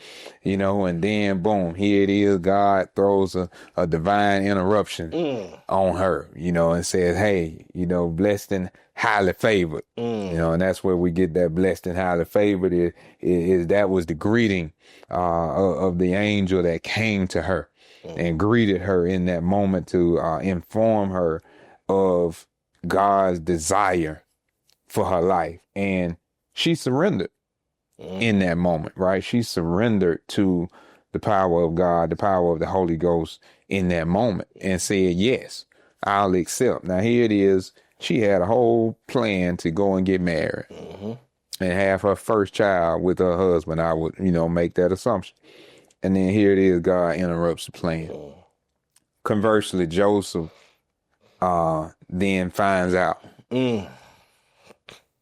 and then boom, here it is. God throws a divine interruption on her, and says, hey, blessed and highly favored, and that's where we get that blessed and highly favored is that was the greeting of the angel that came to her and greeted her in that moment to inform her of God's desire for her life. And she surrendered in that moment, right? She surrendered to the power of God, the power of the Holy Ghost in that moment, and said, yes, I'll accept. Now, here it is. She had a whole plan to go and get married and have her first child with her husband. I would, make that assumption. And then here it is. God interrupts the plan. Conversely, Joseph then finds out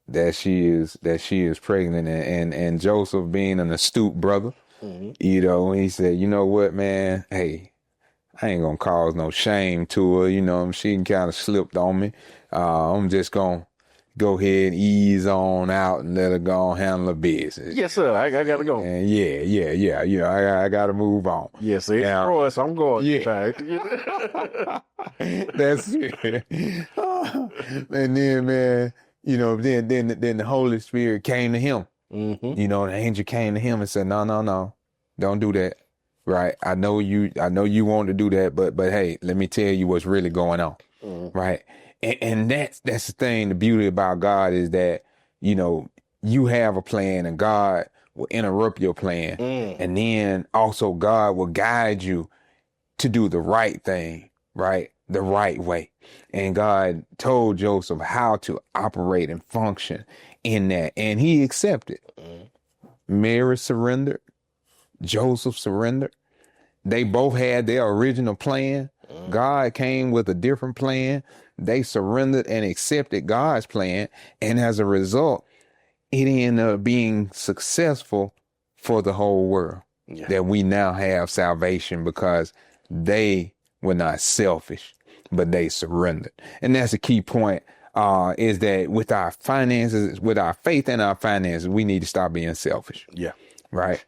that she is pregnant, and Joseph, being an astute brother, he said, you know what, man, hey, I ain't gonna cause no shame to her. She kind of slipped on me. I'm just gonna go ahead and ease on out and let her go and handle her business. Yes, sir. I gotta go. And I gotta move on. Yes, sir. Now, So I'm going. Yeah. That's it. And then, man, then the Holy Spirit came to him. The angel came to him and said, no, don't do that. Right. I know you want to do that, but hey, let me tell you what's really going on. Right. And that's the thing. The beauty about God is that, you have a plan and God will interrupt your plan. And then also God will guide you to do the right thing, right? The right way. And God told Joseph how to operate and function in that. And he accepted. Mary surrendered. Joseph surrendered. They both had their original plan. God came with a different plan. They surrendered and accepted God's plan. And as a result, it ended up being successful for the whole world. Yeah. That we now have salvation because they were not selfish, but they surrendered. And that's a key point, is that with our finances, with our faith and our finances, we need to stop being selfish. Yeah. Right.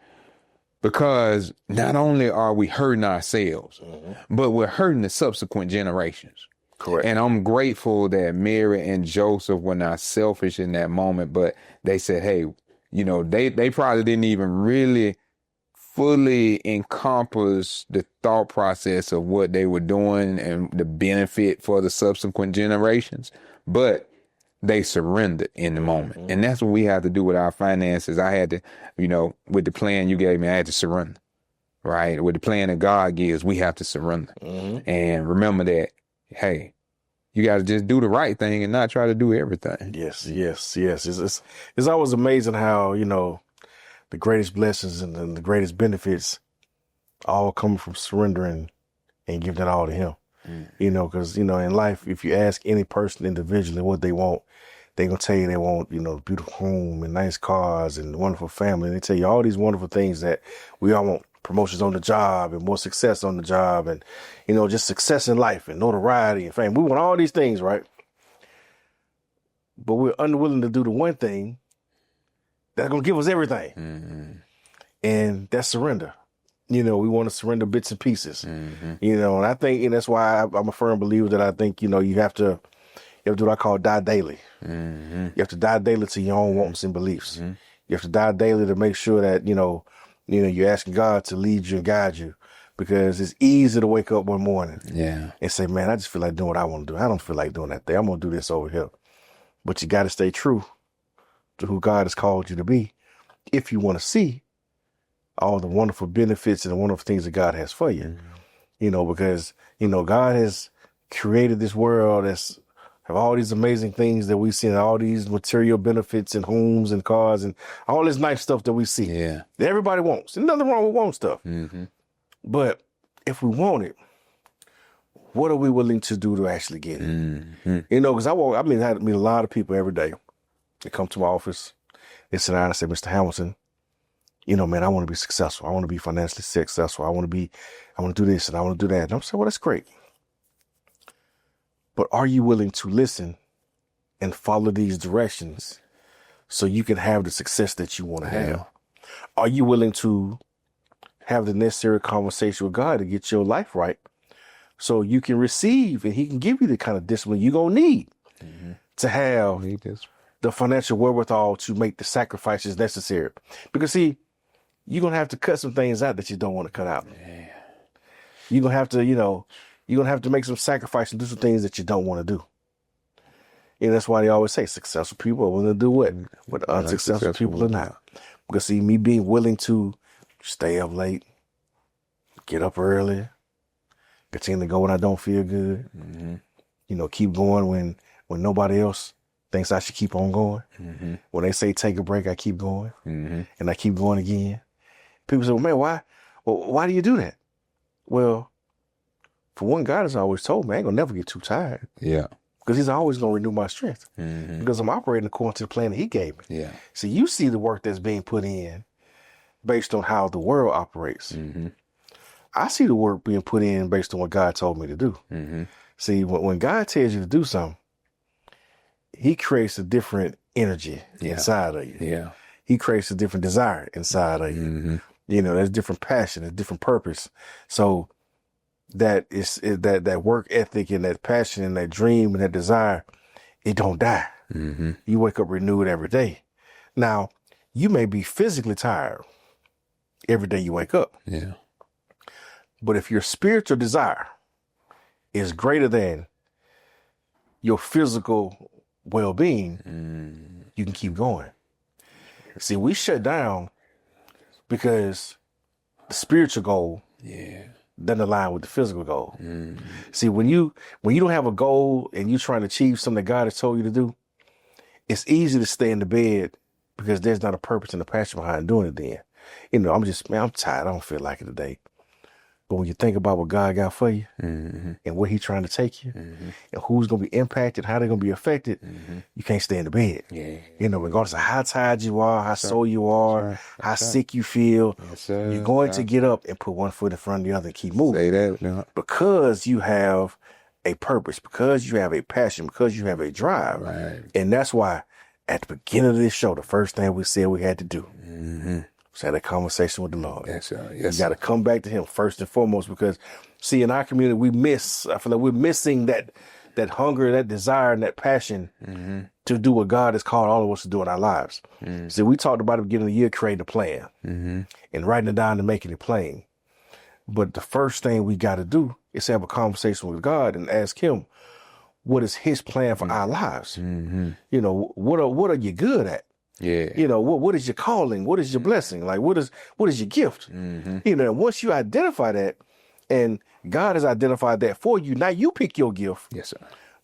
Because not only are we hurting ourselves, but we're hurting the subsequent generations. Correct. And I'm grateful that Mary and Joseph were not selfish in that moment, but they said, hey, they probably didn't even really fully encompass the thought process of what they were doing and the benefit for the subsequent generations, but they surrendered in the moment. And that's what we have to do with our finances. I had to, with the plan you gave me, I had to surrender, right? With the plan that God gives, we have to surrender. And remember that, hey, you got to just do the right thing and not try to do everything. Yes. It's always amazing how, the greatest blessings and the greatest benefits all coming from surrendering and giving it all to him. You know, because, you know, in life, if you ask any person individually what they want, they're going to tell you they want, you know, beautiful home and nice cars and wonderful family. And they tell you all these wonderful things that we all want: promotions on the job and more success on the job and, you know, just success in life and notoriety and fame. We want all these things, right? But we're unwilling to do the one thing that's going to give us everything. And that's surrender. You know, we want to surrender bits and pieces, you know, and I think, and that's why I'm a firm believer that I think, you know, you have to do what I call die daily. You have to die daily to your own wants and beliefs. You have to die daily to make sure that, you know, you're asking God to lead you and guide you, because it's easy to wake up one morning and say, man, I just feel like doing what I want to do. I don't feel like doing that thing. I'm going to do this over here. But you got to stay true to who God has called you to be if you want to see all the wonderful benefits and the wonderful things that God has for you. You know, because, you know, God has created this world that's have all these amazing things that we see, and all these material benefits and homes and cars and all this nice stuff that we see. That everybody wants. There's nothing wrong with wanting stuff. But if we want it, what are we willing to do to actually get it? You know, because I meet a lot of people every day. They come to my office, they sit down and say, Mr. Hamilton, you know, man, I want to be successful. I want to be financially successful. I want to do this and I want to do that. And I'm saying, well, that's great. But are you willing to listen and follow these directions so you can have the success that you want to have? Are you willing to have the necessary conversation with God to get your life right so you can receive and he can give you the kind of discipline you're going to need to have the financial wherewithal to make the sacrifices necessary? Because, see, you're going to have to cut some things out that you don't want to cut out. You're going to have to, you know, you're going to have to make some sacrifice and do some things that you don't want to do. And that's why they always say successful people are willing to do what unsuccessful people are not. Because, see, me being willing to stay up late, get up early, continue to go when I don't feel good, you know, keep going when nobody else thinks I should keep on going. When they say take a break, I keep going, and I keep going again. People say, well, man, why do you do that? Well, for one, God has always told me I ain't gonna never get too tired. Because he's always gonna renew my strength. Because I'm operating according to the plan that he gave me. So you see the work that's being put in based on how the world operates. I see the work being put in based on what God told me to do. See, when God tells you to do something, he creates a different energy inside of you. He creates a different desire inside of you. You know, there's different passion, there's different purpose. So that work ethic and that passion and that dream and that desire, it don't die. You wake up renewed every day. Now, you may be physically tired every day you wake up. But if your spiritual desire is greater than your physical well-being, you can keep going. See, we shut down because the spiritual goal doesn't align with the physical goal. See, when you don't have a goal and you're trying to achieve something that God has told you to do, it's easy to stay in the bed because there's not a purpose and a passion behind doing it then. You know, I'm tired. I don't feel like it today. But when you think about what God got for you and where he's trying to take you and who's going to be impacted, how they're going to be affected, you can't stay in the bed. You know, regardless of how tired you are, how sore you are, how sick you feel, you're going to get up and put one foot in front of the other and keep moving. Say that. Because you have a purpose, because you have a passion, because you have a drive. And that's why at the beginning of this show, the first thing we said we had to do was have a conversation with the Lord. You got to come back to him first and foremost, because see, in our community, I feel like we're missing that hunger, that desire, and that passion to do what God has called all of us to do in our lives. See, we talked about at the beginning of the year, creating a plan and writing it down and making it plain. But the first thing we got to do is have a conversation with God and ask him, what is his plan for our lives? You know, what are you good at? You know, what is your calling? What is your blessing? Like, what is your gift? You know, once you identify that, and God has identified that for you, now you pick your gift.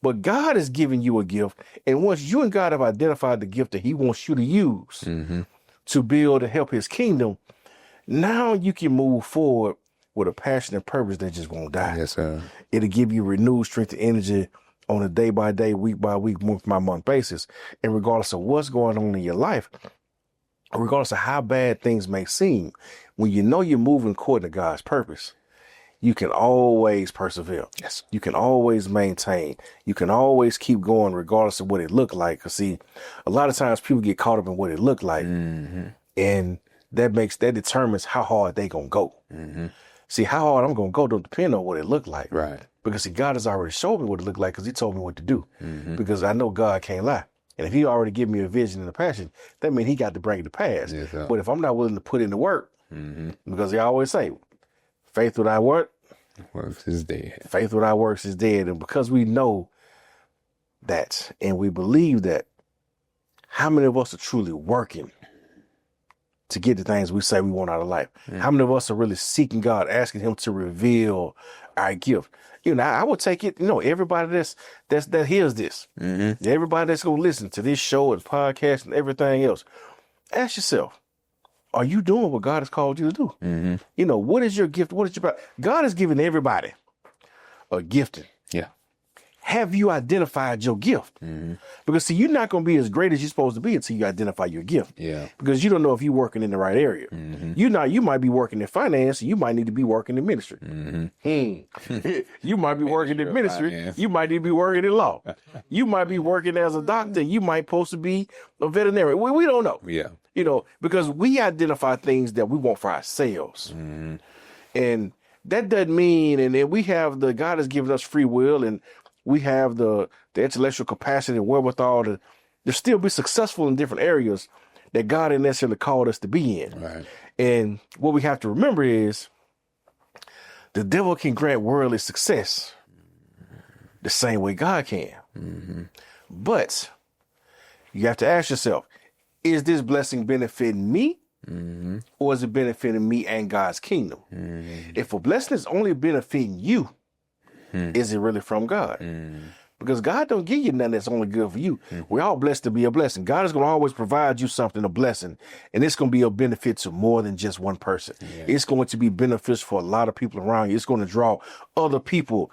But God has given you a gift. And once you and God have identified the gift that he wants you to use to build and help his kingdom, now you can move forward with a passion and purpose that just won't die. Yes, sir. It'll give you renewed strength and energy on a day by day, week by week, month by month basis. And regardless of what's going on in your life, regardless of how bad things may seem, when you know you're moving according to God's purpose, you can always persevere. Yes. You can always maintain. You can always keep going regardless of what it looked like. Because see, a lot of times people get caught up in what it looked like. And that determines how hard they going to go. See, how hard I'm going to go don't depend on what it looked like. Right. Because see, God has already showed me what it looked like because he told me what to do. Because I know God can't lie. And if he already give me a vision and a passion, that means he got to bring it to pass. Yes, sir. But if I'm not willing to put in the work, because they always say, faith without work, Works is dead. faith without works is dead. And because we know that and we believe that, how many of us are truly working to get the things we say we want out of life? How many of us are really seeking God, asking him to reveal our gift? You know, I would take it, everybody that hears this, everybody that's going to listen to this show and podcast and everything else, ask yourself, are you doing what God has called you to do? What is your gift? What is your God has given everybody a gifting. Yeah. Have you identified your gift? Because see, you're not going to be as great as you're supposed to be until you identify your gift. Yeah. Because you don't know if you're working in the right area. You might be working in finance. You might need to be working in ministry. You might be working in ministry. Finance. You might need to be working in law. You might be working as a doctor. You might supposed to be a veterinarian. We don't know. Yeah. Because we identify things that we want for ourselves. And that doesn't mean, and then we have God has given us free will, and we have the intellectual capacity and wherewithal to still be successful in different areas that God didn't necessarily called us to be in. Right. And what we have to remember is the devil can grant worldly success the same way God can. But you have to ask yourself, is this blessing benefiting me? Or is it benefiting me and God's kingdom? If a blessing is only benefiting you, is it really from God? Because God don't give you nothing that's only good for you. We're all blessed to be a blessing. God is going to always provide you something, a blessing. And it's going to be a benefit to more than just one person. It's going to be beneficial for a lot of people around you. It's going to draw other people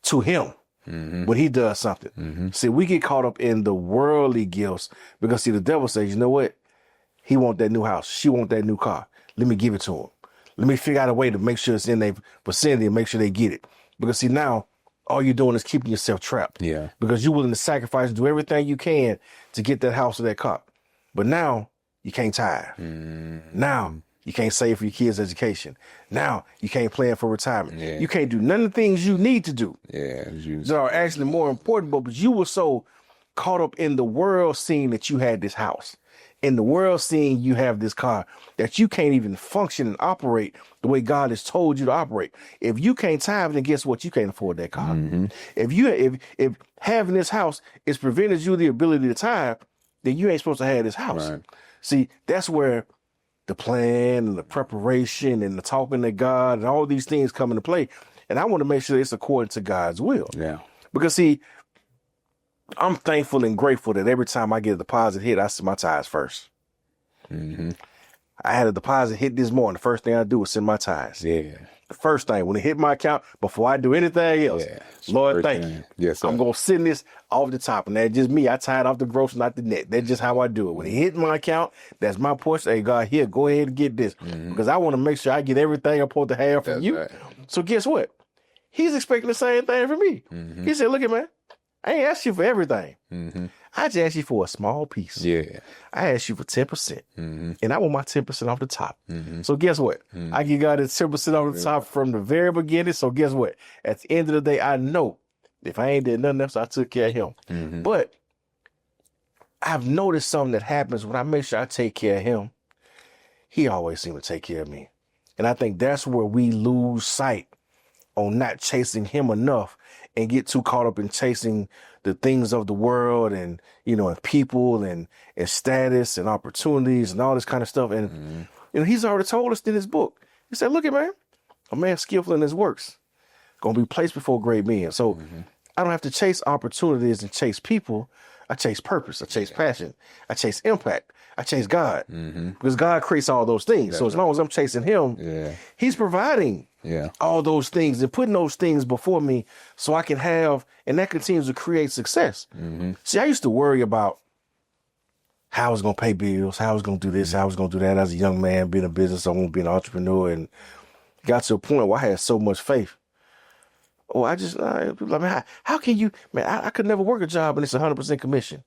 to him when he does something. See, we get caught up in the worldly gifts because see, the devil says, you know what? He want that new house. She want that new car. Let me give it to him. Let me figure out a way to make sure it's in their vicinity and make sure they get it. Because see, now all you're doing is keeping yourself trapped. Yeah. Because you're willing to sacrifice and do everything you can to get that house or that car. But now you can't tithe. Now you can't save for your kids' education. Now you can't plan for retirement. Yeah. You can't do none of the things you need to do Yeah. that are actually more important. But you were so caught up in the world seeing that you had this house, in the world seeing you have this car, that you can't even function and operate the way God has told you to operate. If you can't tithe, then guess what? You can't afford that car. If having this house is preventing you the ability to tithe, then you ain't supposed to have this house. Right. See, that's where the plan and the preparation and the talking to God and all these things come into play. And I want to make sure it's according to God's will. Yeah. Because see, I'm thankful and grateful that every time I get a deposit hit, I send my tithes first. I had a deposit hit this morning. The first thing I do is send my tithes. Yeah. The first thing, when it hit my account, before I do anything else, Yeah. Lord, First thank thing. you. Yes, sir. I'm going to send this off the top. And that's just me. I tithe off the gross, not the net. That's just how I do it. When it hit my account, that's my portion. Hey, God, here, go ahead and get this. Because I want to make sure I get everything I'm supposed to have from That's you. right. So guess what? He's expecting the same thing from me. He said, look at man, I ain't asked you for everything. I just asked you for a small piece. Yeah. I asked you for 10%. And I want my 10% off the top. So guess what? I give God this 10% off the top from the very beginning. So guess what? At the end of the day, I know if I ain't did nothing else, I took care of him. But I've noticed something that happens when I make sure I take care of him. He always seems to take care of me. And I think that's where we lose sight on not chasing him enough and get too caught up in chasing the things of the world and, and people and status and opportunities and all this kind of stuff. And, he's already told us in his book. He said, look at man, a man skillful in his works, going to be placed before great men. So I don't have to chase opportunities and chase people. I chase purpose. I chase passion. I chase impact. I chase God because God creates all those things. So as long as I'm chasing him, he's providing Yeah. All those things and putting those things before me so I can have, and that continues to create success. See, I used to worry about how I was going to pay bills, how I was going to do this, how I was going to do that as a young man, being a business owner, being an entrepreneur, and got to a point where I had so much faith. Oh, people like, man, how can you, man, I could never work a job and it's 100% commission.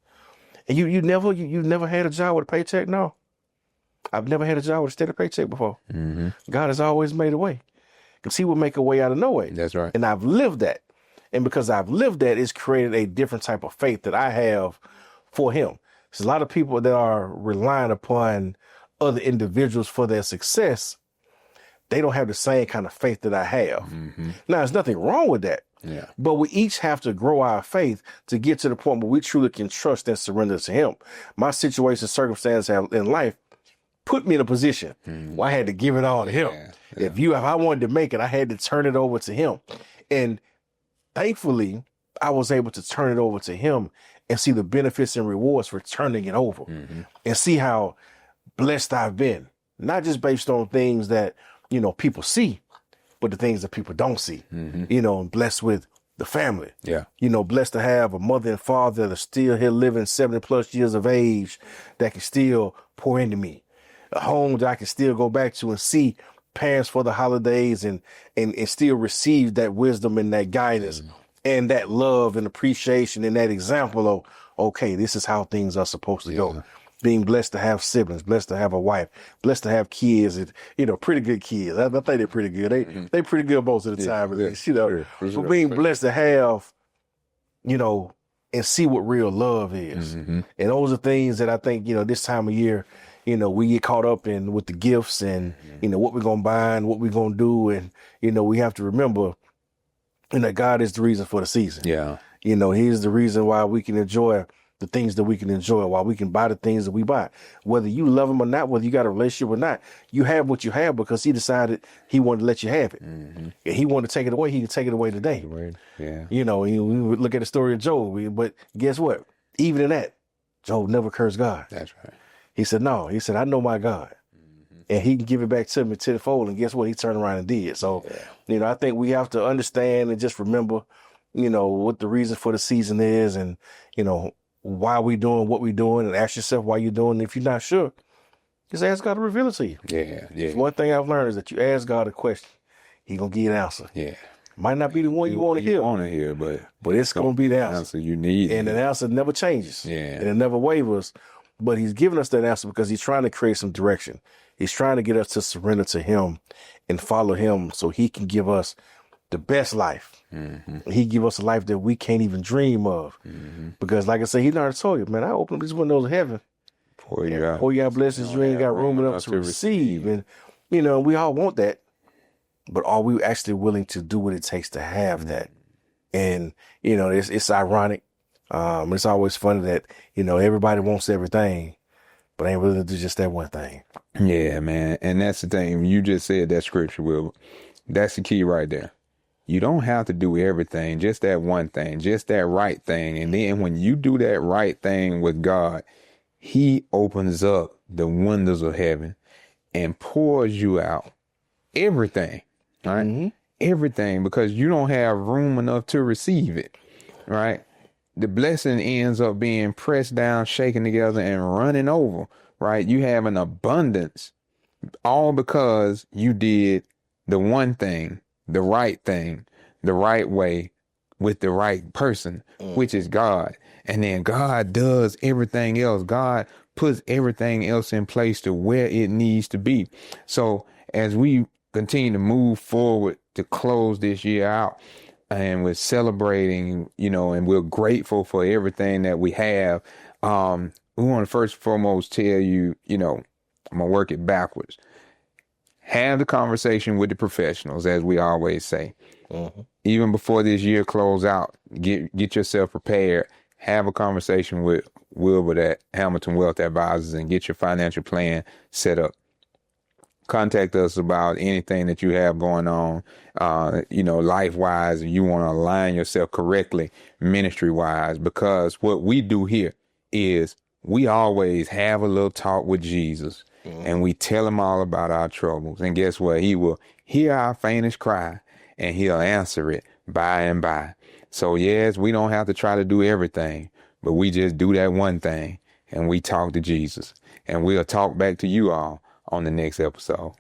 And you never had a job with a paycheck? No. I've never had a job with a steady paycheck before. God has always made a way. Because he will make a way out of no way. That's right. And I've lived that. And because I've lived that, it's created a different type of faith that I have for him. There's a lot of people that are relying upon other individuals for their success. They don't have the same kind of faith that I have. Now, there's nothing wrong with that. Yeah. But we each have to grow our faith to get to the point where we truly can trust and surrender to him. My situation, circumstance in life put me in a position where I had to give it all to him. If I wanted to make it, I had to turn it over to him. And thankfully, I was able to turn it over to him and see the benefits and rewards for turning it over and see how blessed I've been. Not just based on things that, people see, but the things that people don't see, and blessed with the family. Yeah. Blessed to have a mother and father that are still here living 70 plus years of age that can still pour into me. A home that I can still go back to and see parents for the holidays and still receive that wisdom and that guidance and that love and appreciation and that example of, okay, this is how things are supposed to go. Being blessed to have siblings, blessed to have a wife, blessed to have kids, and, pretty good kids. I think they're pretty good. They pretty good most of the time, at least, But being blessed to have, and see what real love is. And those are things that I think, this time of year, we get caught up in with the gifts and, what we're going to buy and what we're going to do. And, we have to remember, that God is the reason for the season. Yeah. He's the reason why we can enjoy the things that we can enjoy, why we can buy the things that we buy. Whether you love him or not, whether you got a relationship or not, you have what you have because he decided he wanted to let you have it. And he wanted to take it away. He could take it away today. Yeah. We would look at the story of Job, but guess what? Even in that, Job never cursed God. That's right. He said, no. He said, I know my God. And he can give it back to me tenfold. And guess what? He turned around and did. So, I think we have to understand and just remember, what the reason for the season is and, why we doing what we doing and ask yourself why you're doing it. If you're not sure, just ask God to reveal it to you. Yeah. One thing I've learned is that you ask God a question, he going to give you an answer. Yeah. Might not be the one you want to hear. But it's going to be the answer you need. And the answer never changes. Yeah. And it never wavers. But he's giving us that answer because he's trying to create some direction. He's trying to get us to surrender to him and follow him so he can give us the best life. He give us a life that we can't even dream of. Because like I said, he already told you, man, I open up these windows of heaven. Pour you out blessings you ain't got room enough to receive. And, we all want that. But are we actually willing to do what it takes to have that? And, it's ironic. It's always funny that, everybody wants everything, but ain't willing to do just that one thing. Yeah, man. And that's the thing. You just said that scripture, Will. That's the key right there. You don't have to do everything, just that one thing, just that right thing. And then when you do that right thing with God, he opens up the windows of heaven and pours you out everything, right? Everything, because you don't have room enough to receive it, right? The blessing ends up being pressed down, shaken together, and running over, right? You have an abundance, all because you did the one thing, the right thing, the right way, with the right person, which is God. And then God does everything else. God puts everything else in place to where it needs to be. So as we continue to move forward to close this year out, and we're celebrating, and we're grateful for everything that we have, we want to first and foremost tell you, I'm going to work it backwards. Have the conversation with the professionals, as we always say. Even before this year close out, get yourself prepared. Have a conversation with Wilbur at Hamilton Wealth Advisors and get your financial plan set up. Contact us about anything that you have going on, life-wise, and you want to align yourself correctly, ministry-wise, because what we do here is we always have a little talk with Jesus. And we tell him all about our troubles. And guess what? He will hear our faintest cry, and he'll answer it by and by. So yes, we don't have to try to do everything, but we just do that one thing, and we talk to Jesus. And we'll talk back to you all on the next episode.